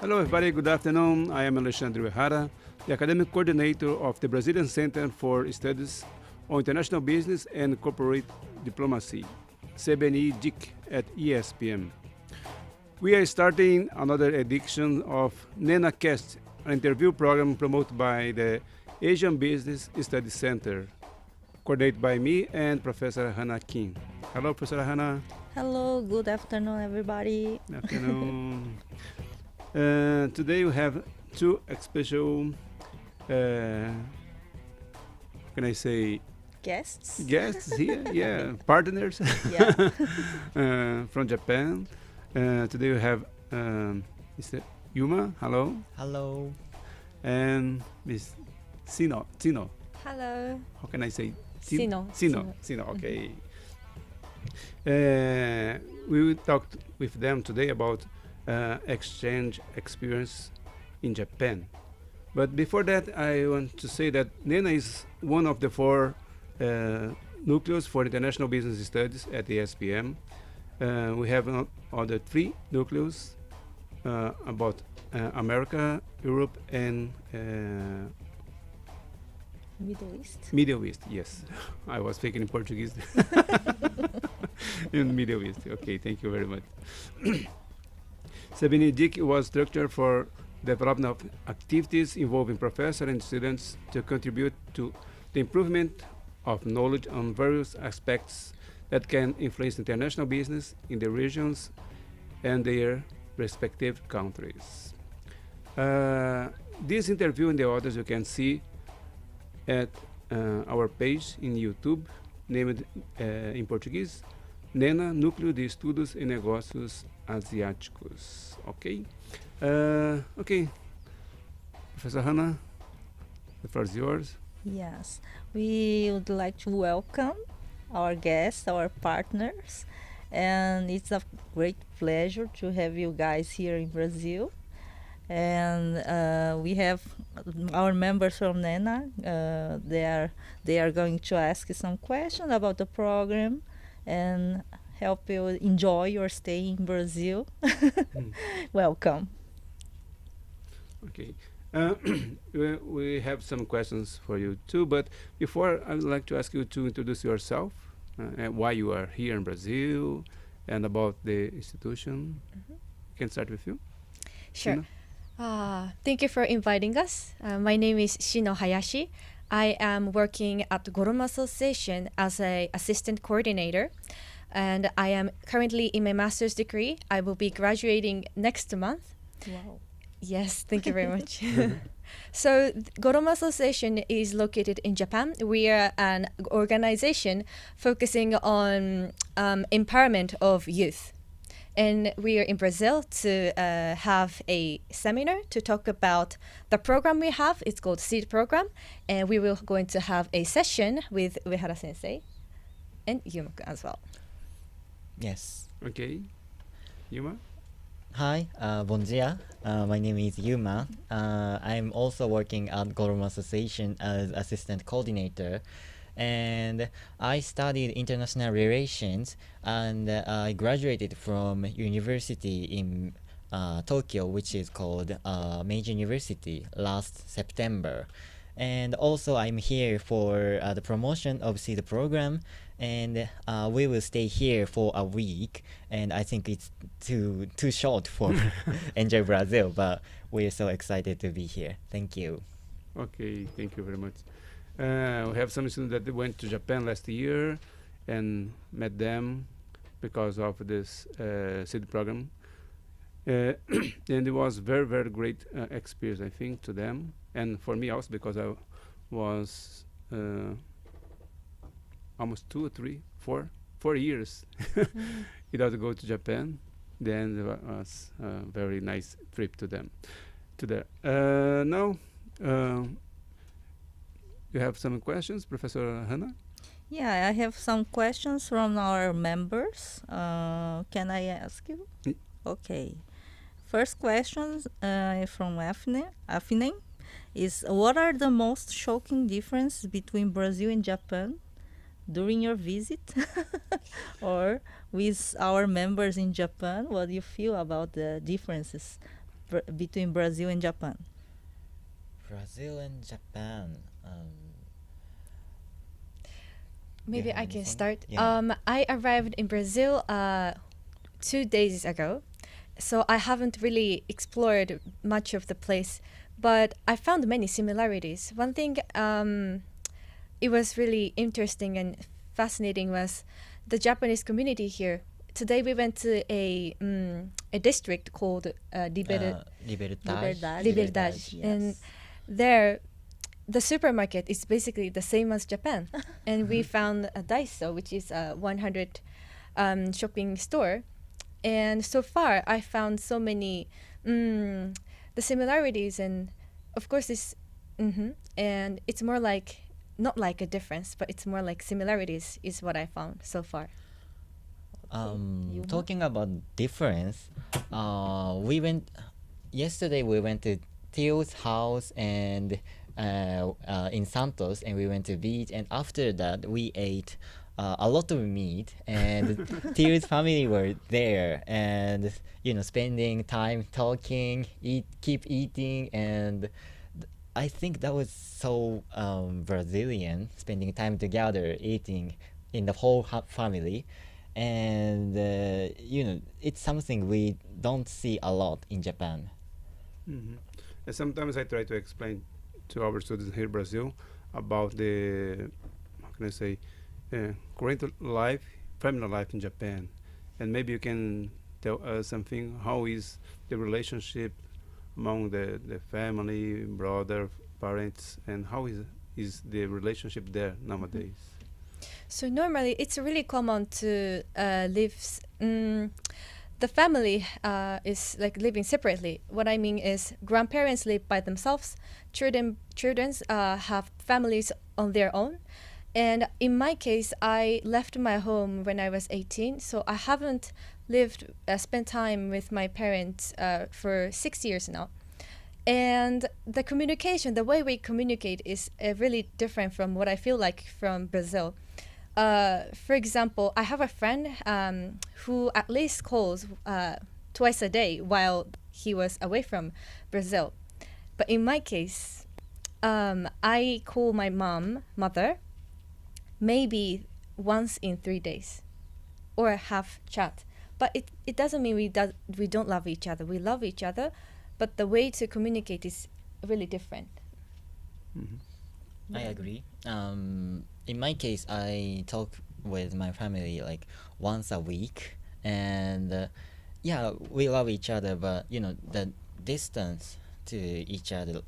Hello, everybody. Good afternoon. I am Alexandre Uehara, the academic coordinator of the Brazilian Center for Studies on International Business and Corporate Diplomacy, CBNI-DIC at ESPM. We are starting another edition of NENAcast, an interview program promoted by the Asian Business Studies Center, coordinated by me and Professor Hannah Kim. Hello, Professor Hannah. Hello, good afternoon, everybody. Good afternoon. Today we have two special, can I say, Guests? guests here, yeah, partners Yeah. from Japan. Today we have Mr. Yuma, hello, Hello. and Miss Sino. Hello. How can I say? Sino. Sino, okay. We will talk with them today about exchange experience in Japan. But before that, I want to say that NENA is one of the four nucleus for international business studies at the SPM. We have other three nucleus about America, Europe, and Middle East. Middle East. Yes, I was speaking in Portuguese. In Middle East. Okay, thank you very much. CBNI-DIC was structured for development of activities involving professors and students to contribute to the improvement of knowledge on various aspects that can influence international business in the regions and their respective countries. This interview and the others you can see at our page in YouTube, named in Portuguese, NENA, Núcleo de Estudos e Negócios Asiáticos. Okay? Okay. Professor Hannah, the floor is yours. Yes, we would like to welcome our guests, our partners, and it's a great pleasure to have you guys here in Brazil. And we have our members from NENA. They are going to ask you some questions about the program and help you enjoy your stay in Brazil. Welcome. Okay. We have some questions for you too, but before I would like to ask you to introduce yourself, and why you are here in Brazil, and about the institution. Can start with you. Sure. Shino? Thank you for inviting us. My name is Shino Hayashi. I am working at the Goromo Association as an assistant coordinator, and I am currently in my master's degree. I will be graduating next month. Wow. Yes, thank you very much. So, Goromo Association is located in Japan. We are an organization focusing on empowerment of youth. And we are in Brazil to have a seminar to talk about the program we have. It's called SEED program. And we will going to have a session with Uehara sensei and Yuma as well. Yes. Okay. Yuma? Hi, bon dia. My name is Yuma. I'm also working at Goromo Association as assistant coordinator. And I studied international relations, and I graduated from university in Tokyo, which is called Meiji University, last September. And also I'm here for the promotion of the program, and we will stay here for a week. And I think it's too short for Enjoy Brazil, but we're so excited to be here. Thank you. Okay, thank you very much. We have some students that went to Japan last year and met them because of this SEED program. And it was very, very great experience, I think, to them. And for me also, because I was almost 2 or 3, 4 years without to go to Japan. Then it was a very nice trip to them. To there. Now, you have some questions, Professor Hannah? Yeah, I have some questions from our members. Can I ask you? Okay. First question from Afine is, what are the most shocking differences between Brazil and Japan during your visit? Or with our members in Japan, what do you feel about the differences between Brazil and Japan? Brazil and Japan. Maybe you have I can anything? start. Yeah. I arrived in Brazil 2 days ago, so I haven't really explored much of the place, but I found many similarities. One thing it was really interesting and fascinating was the Japanese community here. Today we went to a district called Libertad. Liberdade, and there the supermarket is basically the same as Japan, and we found a Daiso, which is a 100 shopping store, and so far I found so many the similarities, and of course this, and it's more like not like a difference, but it's more like similarities is what I found so far. Yuma? Talking about difference, we went yesterday. We went to Theo's house and in Santos, and we went to beach. And after that, we ate a lot of meat, and Theo's family were there, and spending time talking, keep eating, and I think that was so Brazilian, spending time together, eating in the whole family. And it's something we don't see a lot in Japan. And sometimes I try to explain to our students here in Brazil about the, how can I say, current life, family life in Japan. And maybe you can tell us something, how is the relationship among the family, brother, parents, and how is the relationship there nowadays? So normally it's really common to the family is like living separately. What I mean is grandparents live by themselves, children's have families on their own. And in my case, I left my home when I was 18, so I haven't spent time with my parents for 6 years now. And the way we communicate is really different from what I feel like from Brazil. For example, I have a friend who at least calls twice a day while he was away from Brazil. But in my case, I call my mother, maybe once in 3 days, or have chat. But it doesn't mean we don't love each other. We love each other, but the way to communicate is really different. I agree. In my case, I talk with my family like once a week, and yeah, we love each other, but the distance to each other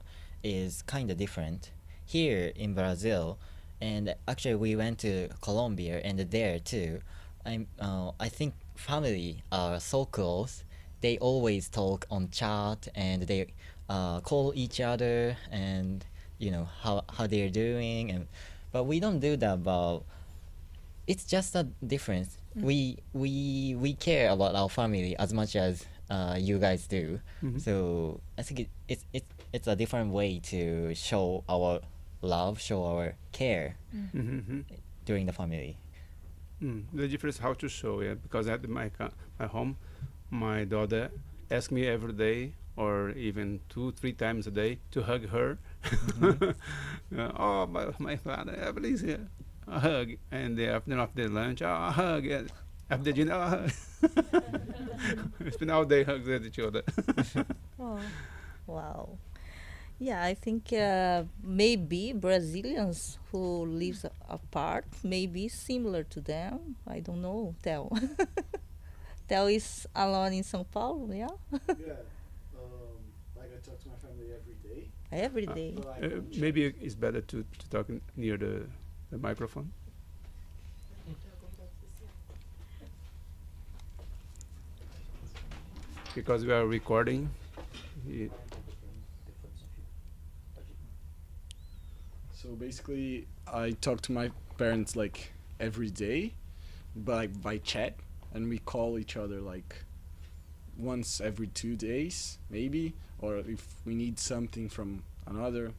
is kind of different here in Brazil. And actually, we went to Colombia, and there too, I think family are so close. They always talk on chat, and they call each other, and how they're doing, but we don't do that. But it's just a difference. We care about our family as much as you guys do. So I think it's a different way to show our love, show our care during the family. The difference how to show it, because at my home, my daughter asks me every day, or even 2-3 times a day, to hug her. Oh, my father, please, a hug. And after lunch, a hug. After dinner, a hug. We spend all day hugs at each other. Oh, wow. Yeah, I think maybe Brazilians who live apart may be similar to them. I don't know. Tel. Tel is alone in São Paulo, yeah? Yeah, like I talk to my family every day. Every day. Maybe it's better to talk near the microphone. Because we are recording. So basically, I talk to my parents like every day, but like by chat, and we call each other like once every 2 days, maybe, or if we need something from another,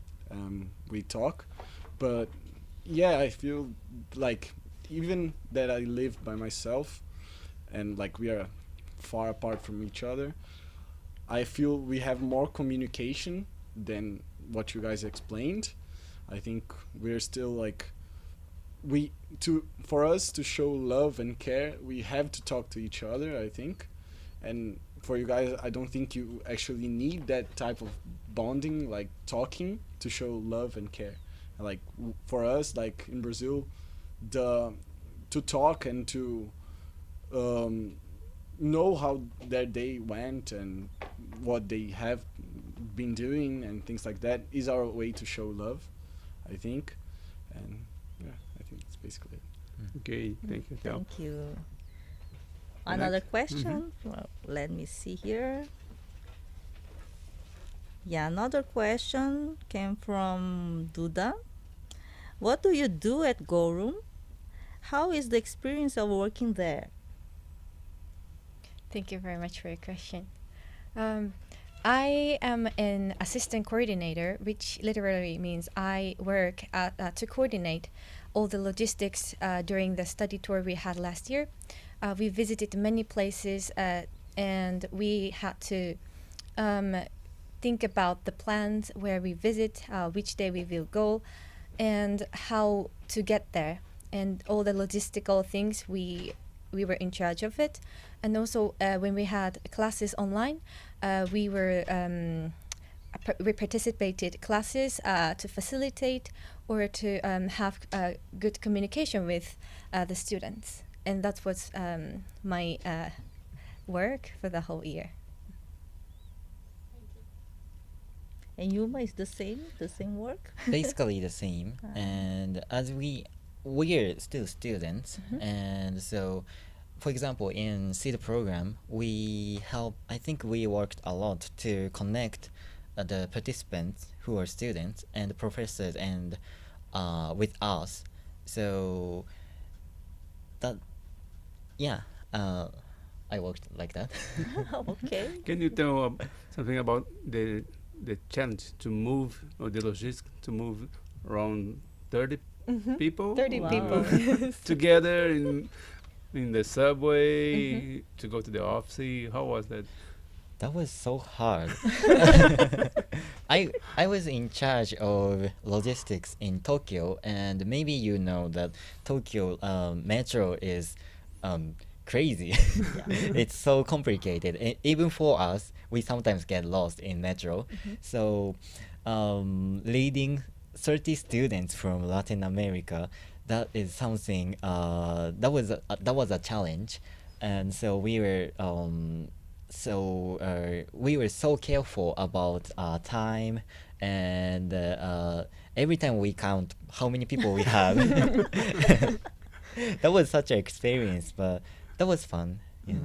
we talk. But yeah, I feel like even that I live by myself, and like we are far apart from each other, I feel we have more communication than what you guys explained. I think we're still like for us to show love and care, we have to talk to each other, I think. And for you guys, I don't think you actually need that type of bonding, like talking, to show love and care. Like for us, like in Brazil, to talk and to know how their day went and what they have been doing and things like that is our way to show love, I think. And yeah, I think that's basically it. Okay, thank you, Theo. Thank you. Another question? Well, let me see here. Yeah, another question came from Duda. What do you do at Go Room? How is the experience of working there? Thank you very much for your question. I am an assistant coordinator, which literally means I work to coordinate all the logistics during the study tour we had last year. We visited many places and we had to think about the plans where we visit, which day we will go, and how to get there. And all the logistical things, we were in charge of it. And also when we had classes online, we participated classes to facilitate or to have good communication with the students. And that was my work for the whole year. And Yuma is the same work? Basically the same. And as we're still students, and so for example in seed program I think we worked a lot to connect the participants who are students and professors and with us. So that I worked like that. Okay. Can you tell something about the challenge to move, or the logistics to move around 30 people? 30 Wow. people. Together in the subway to go to the office. How was that? That was so hard. I was in charge of logistics in Tokyo, and maybe you know that Tokyo metro is crazy. It's so complicated. Even for us, we sometimes get lost in metro. So leading 30 students from Latin America, that is something that was a challenge. And so we were so careful about time, and every time we count how many people we have. That was such an experience, but that was fun. Yeah.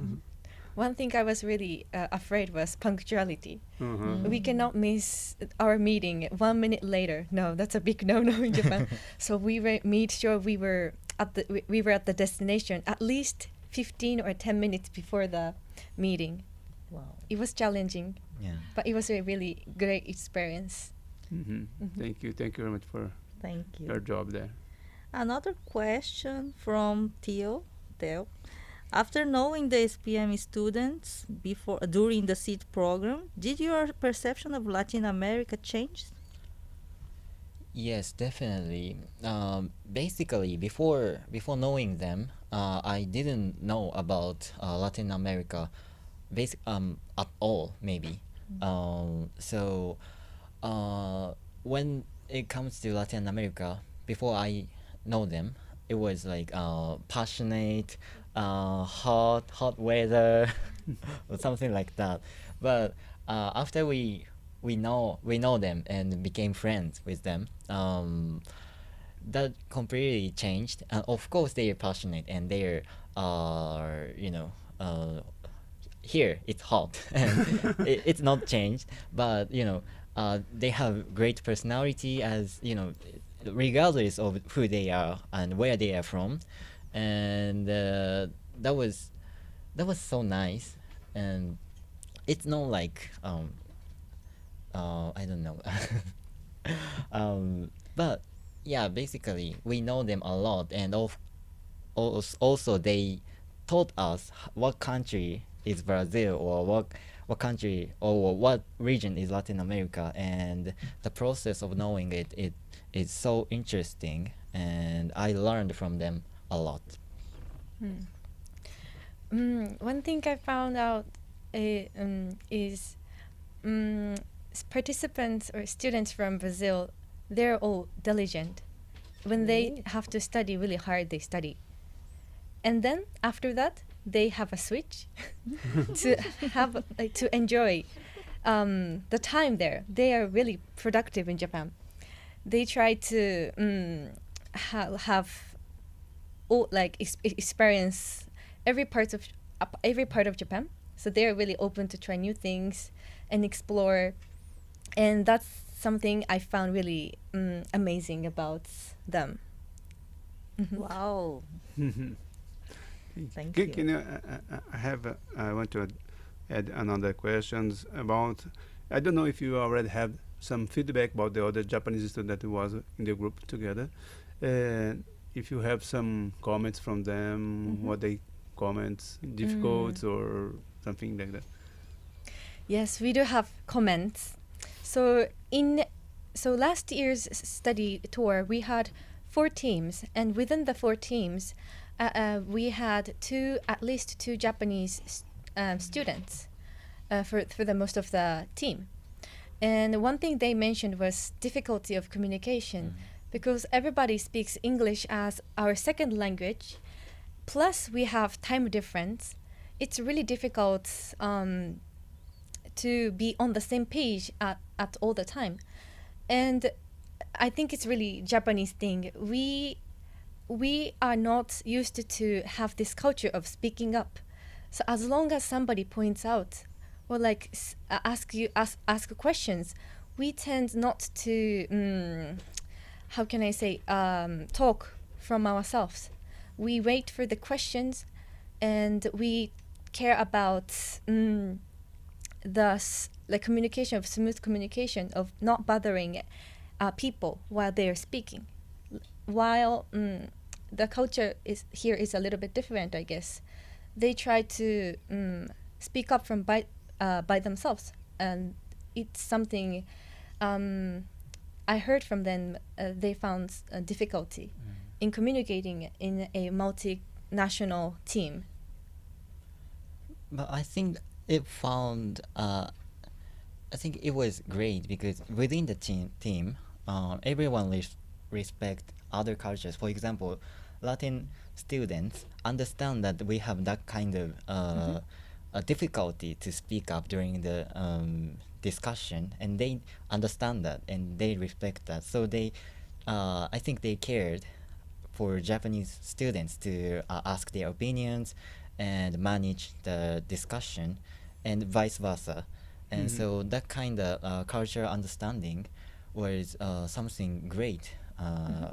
One thing I was really afraid was punctuality. Uh-huh. We cannot miss our meeting 1 minute later. No, that's a big no-no in Japan. So we made sure we were at the destination at least 15 or 10 minutes before the meeting. Wow. It was challenging, Yeah. but it was a really great experience. Thank you very much for Thank you. your job there. Another question from Theo. After knowing the SPM students during the SEED program, did your perception of Latin America change? Yes, definitely. Basically, before knowing them, I didn't know about Latin America, at all, maybe. So when it comes to Latin America, before I know them, it was like passionate, hot weather, or something like that. But after we know them and became friends with them, that completely changed. Of course, they are passionate and they are here it's hot and it's not changed, but they have great personality, as regardless of who they are and where they are from. And that was so nice. And it's not like I don't know. But yeah, basically we know them a lot, and also they taught us what country is Brazil, or what country or what region is Latin America, and the process of knowing it is so interesting, and I learned from them a lot. One thing I found out is participants or students from Brazil, they're all diligent. When they have to study really hard, they study. And then after that, they have a switch to have to enjoy the time there. They are really productive in Japan. They try to have all experience every part of Japan. So they are really open to try new things and explore, and that's something I found really amazing about them. Wow. Thank Can you. you, I want to add another questions about, I don't know if you already have some feedback about the other Japanese student that was in the group together. If you have some comments from them, what they comments, difficult or something like that. Yes, we do have comments. So last year's study tour, we had 4 teams, and within the 4 teams, we had at least two Japanese students for the most of the team. And one thing they mentioned was difficulty of communication, because everybody speaks English as our second language, plus we have time difference. It's really difficult to be on the same page at all the time. And I think it's really Japanese thing. We are not used to have this culture of speaking up. So as long as somebody points out or ask questions, we tend not to how can I say talk from ourselves. We wait for the questions, and we care about the communication, of smooth communication, of not bothering people while they are speaking. While the culture is a little bit different, I guess. They try to speak up by themselves, and it's something I heard from them. They found difficulty in communicating in a multinational team. But I think I think it was great because within the team, everyone respect other cultures. For example, Latin students understand that we have that kind of a difficulty to speak up during the discussion, and they understand that and they respect that. So I think they cared for Japanese students to ask their opinions and manage the discussion, and vice versa. And so that kind of cultural understanding was something great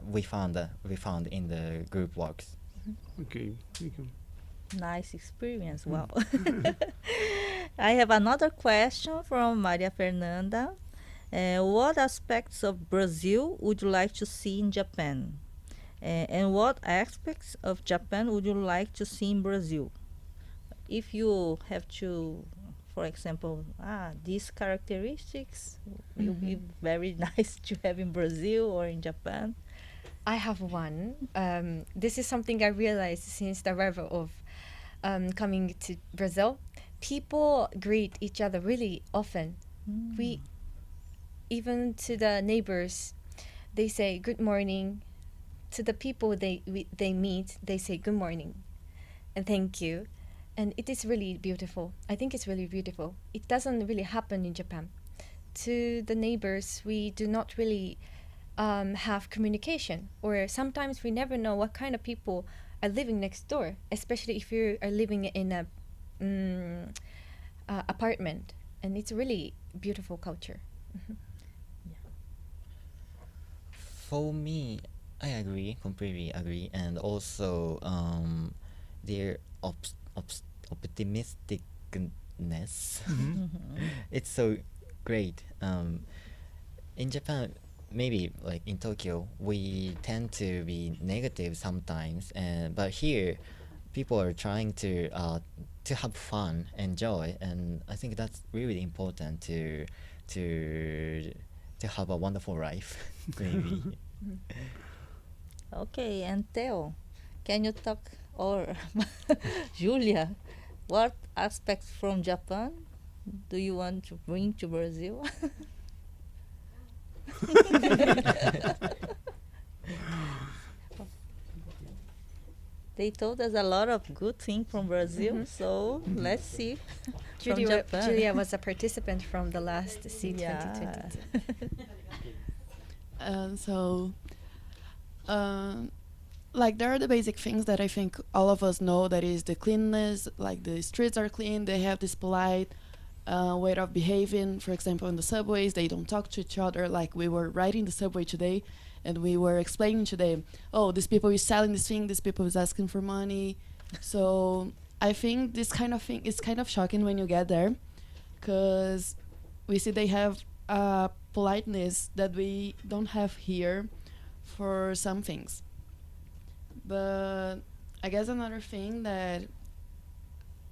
we found in the group works. Okay, thank you. Nice experience. Wow. I have another question from Maria Fernanda. What aspects of Brazil would you like to see in Japan? And what aspects of Japan would you like to see in Brazil? If you have to, for example, these characteristics will be very nice to have in Brazil or in Japan. I have one. This is something I realized since the arrival of coming to Brazil. People greet each other really often. We, even to the neighbors, they say good morning. To the people they meet, they say good morning and thank you. And it is really beautiful. I think it's really beautiful. It doesn't really happen in Japan. To the neighbors, we do not really have communication, or sometimes we never know what kind of people are living next door, especially if you are living in a apartment. And it's a really beautiful culture. For me, I completely agree, and also their optimisticness. It's so great. In Japan, maybe like in Tokyo, we tend to be negative sometimes, but here, people are trying to to have fun and joy, and I think that's really important to to have a wonderful life, maybe. Okay, and Theo, can you talk, or Julia, what aspects from Japan do you want to bring to Brazil? They told us a lot of good things from Brazil, so let's see. From Japan. Julia was a participant from the last C2022. Yeah. So, like, there are the basic things that I think all of us know. That is the cleanliness, like the streets are clean. They have this polite way of behaving. For example, in the subways, they don't talk to each other. Like, we were riding the subway today, and we were explaining to them, oh, these people is selling this thing, this people is asking for money. So I think this kind of thing is kind of shocking when you get there, because we see they have politeness that we don't have here for some things. But I guess another thing that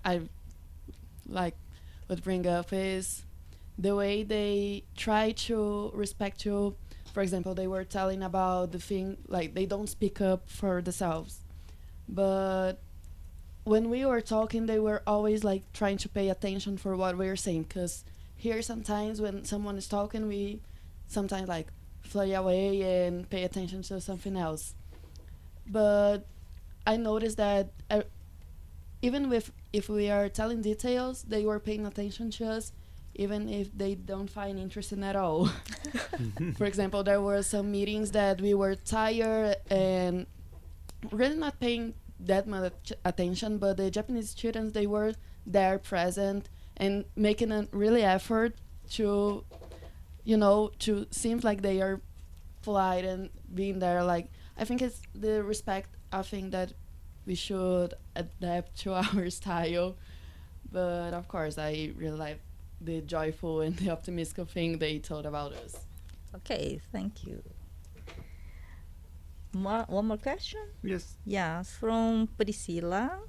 I like would bring up is the way they try to respect you. For example, they were telling about the thing, like, they don't speak up for themselves. But when we were talking, they were always like trying to pay attention for what we were saying, because here sometimes when someone is talking, we sometimes like fly away and pay attention to something else. But I noticed that even if we are telling details, they were paying attention to us, even if they don't find interesting at all. For example, there were some meetings that we were tired and really not paying that much attention, but the Japanese students, they were there present and making a really effort to, to seem like they are polite and being there. Like, I think it's the respect, I think, that we should adapt to our style. But of course, I really like the joyful and the optimistic thing they told about us. Okay, thank you. One more question? Yes. Yes, from Priscilla.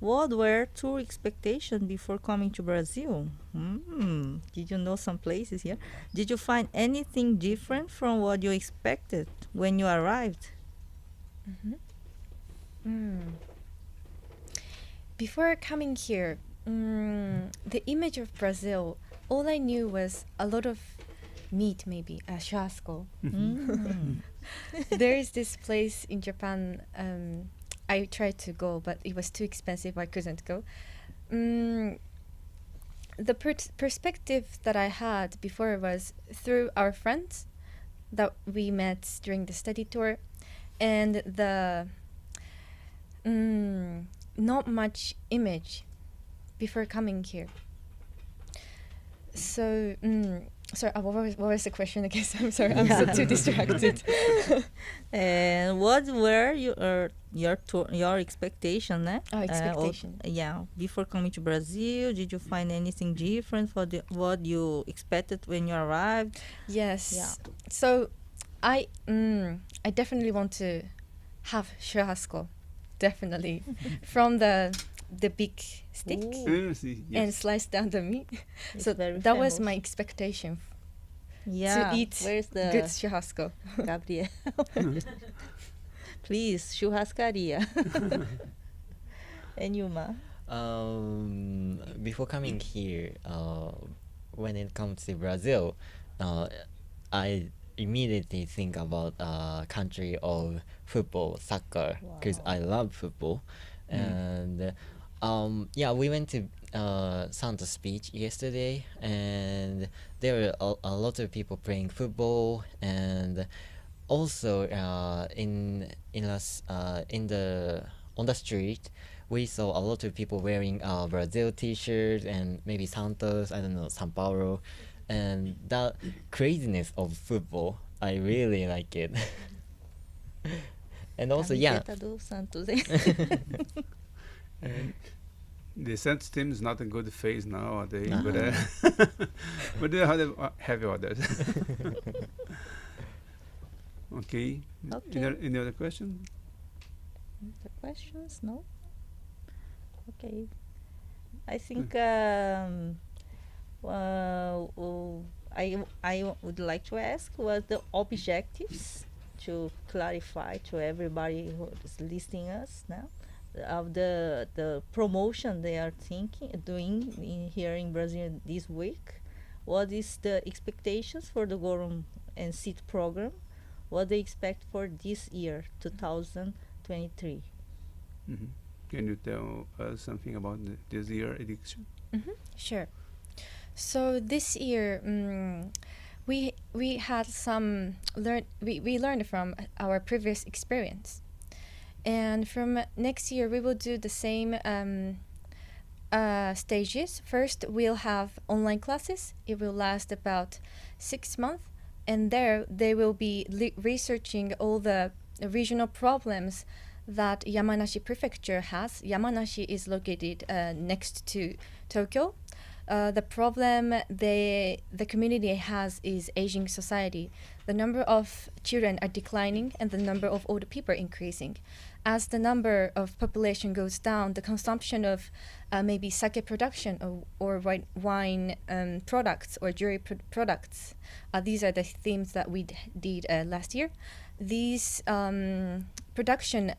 What were tour expectations before coming to Brazil? Did you know some places here? Did you find anything different from what you expected when you arrived? Before coming here, the image of Brazil, all I knew was a lot of meat, maybe, churrasco. There is this place in Japan, I tried to go, but it was too expensive, I couldn't go. The perspective that I had before was through our friends that we met during the study tour, and the not much image before coming here. So, sorry, what was the question again? I'm sorry, I'm so too distracted. And what were your expectation? Expectation. Before coming to Brazil, did you find anything different for what you expected when you arrived? Yes. Yeah. So, I definitely want to have churrasco, definitely, from the big stick and slice down the meat. It's so very that was famous. my expectation Yeah. to eat Where's the good churrasco. Gabriel? Please, churrascaria. And Yuma? Before coming here, when it comes to Brazil, I immediately think about country of football, soccer, because I love football. And we went to Santos Beach yesterday, and there were a lot of people playing football, and also on the street we saw a lot of people wearing Brazil t-shirts and maybe Santos, I don't know, São Paulo, and that craziness of football, I really like it. And also, Camiseta do Santos, eh? And the Santos team is not in good phase nowadays, Uh-huh. but they have others. Okay. Okay. Any other question? The questions? No? Okay. I think I would like to ask what the objectives to clarify to everybody who is listening us now of the promotion they are doing here in Brazil this week. What is the expectations for the Gorum and SEED program? What they expect for this year, 2023? Mhm. Can you tell us something about this year edition? Sure. So this year, we had some we learned from our previous experience, and from next year we will do the same stages. First, we'll have online classes. It will last about 6 months, and there they will be researching all the regional problems that Yamanashi Prefecture has. Yamanashi is located next to Tokyo. The problem the community has is aging society. The number of children are declining and the number of older people increasing. As the number of population goes down, the consumption of maybe sake production or wine products or jewelry products, these are the themes that we did last year. These production,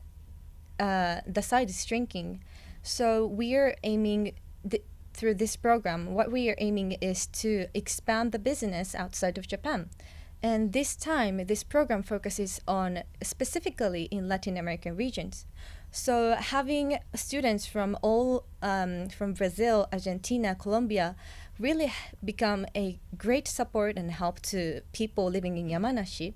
the side is shrinking. So we are aiming through this program, what we are aiming is to expand the business outside of Japan. And this time, this program focuses on specifically in Latin American regions. So having students from all, from Brazil, Argentina, Colombia, really become a great support and help to people living in Yamanashi.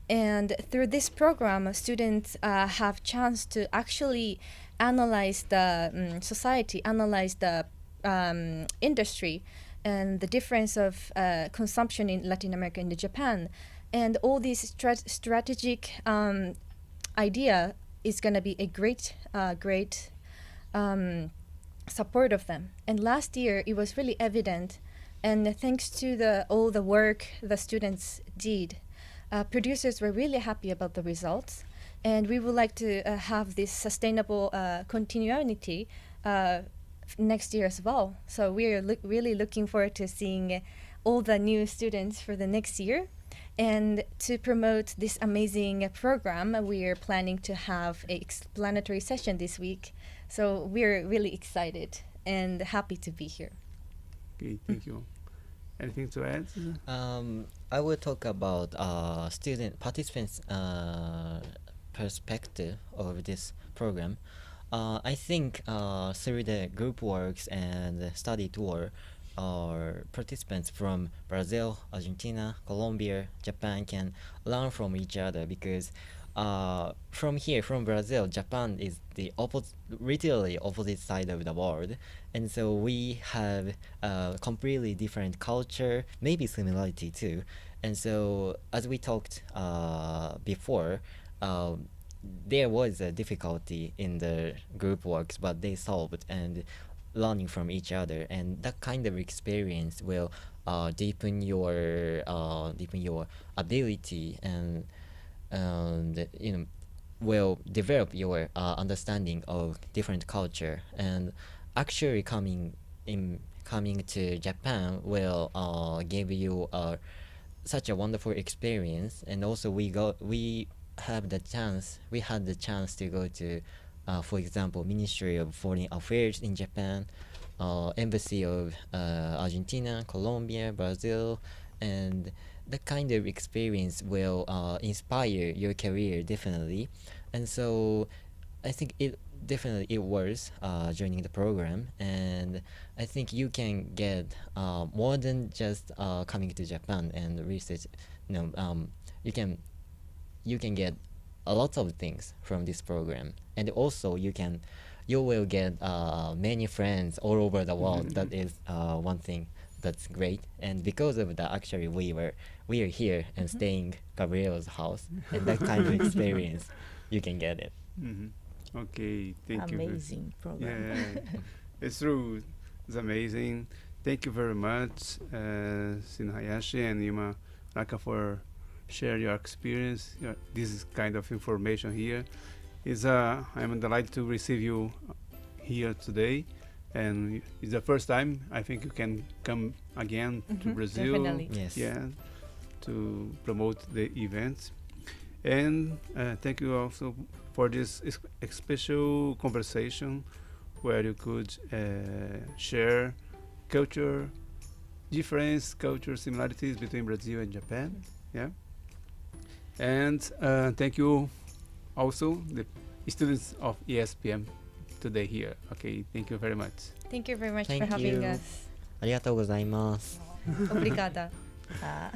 And through this program, students have chance to actually analyze the society, analyze the industry and the difference of consumption in Latin America and Japan. And all these strategic idea is going to be a great support of them. And last year, it was really evident. And thanks to all the work the students did, producers were really happy about the results. And we would like to have this sustainable continuity next year as well. So we're really looking forward to seeing all the new students for the next year. And to promote this amazing program, we are planning to have an explanatory session this week. So we're really excited and happy to be here. Okay, thank you. Anything to add? I will talk about student participants' perspective of this program. I think through the group works and study tour, our participants from Brazil, Argentina, Colombia, Japan can learn from each other because from here, from Brazil, Japan is the literally opposite side of the world, and so we have a completely different culture, maybe similarity too. And so, as we talked before, there was a difficulty in the group works, but they solved and learning from each other, and that kind of experience will deepen your ability and will develop your understanding of different culture. And actually coming to Japan will give you such a wonderful experience. And also we had the chance to go to for example, Ministry of Foreign Affairs in Japan, Embassy of Argentina, Colombia, Brazil, and that kind of experience will inspire your career definitely. And so I think it was joining the program, and I think you can get more than just coming to Japan and research. You can get a lot of things from this program, and also you will get many friends all over the world. That is one thing that's great. And because of that, actually we are here and staying Gabriel's house, and that kind of experience you can get it. Okay, thank you. Amazing program. Yeah, it's true. It's amazing. Thank you very much, Shin Hayashi and Yuma Raka, for share your experience. This is kind of information here. I'm delighted to receive you here today, and it's the first time I think you can come again to Brazil. Definitely. Yes. Yeah, to promote the event. And thank you also for this special conversation where you could share culture difference, culture similarities between Brazil and Japan. Yeah. And thank you also the students of ESPM today here. Okay, thank you very much. Thank you very much Thank for having you. us. ありがとうございます。Obrigada. Ah.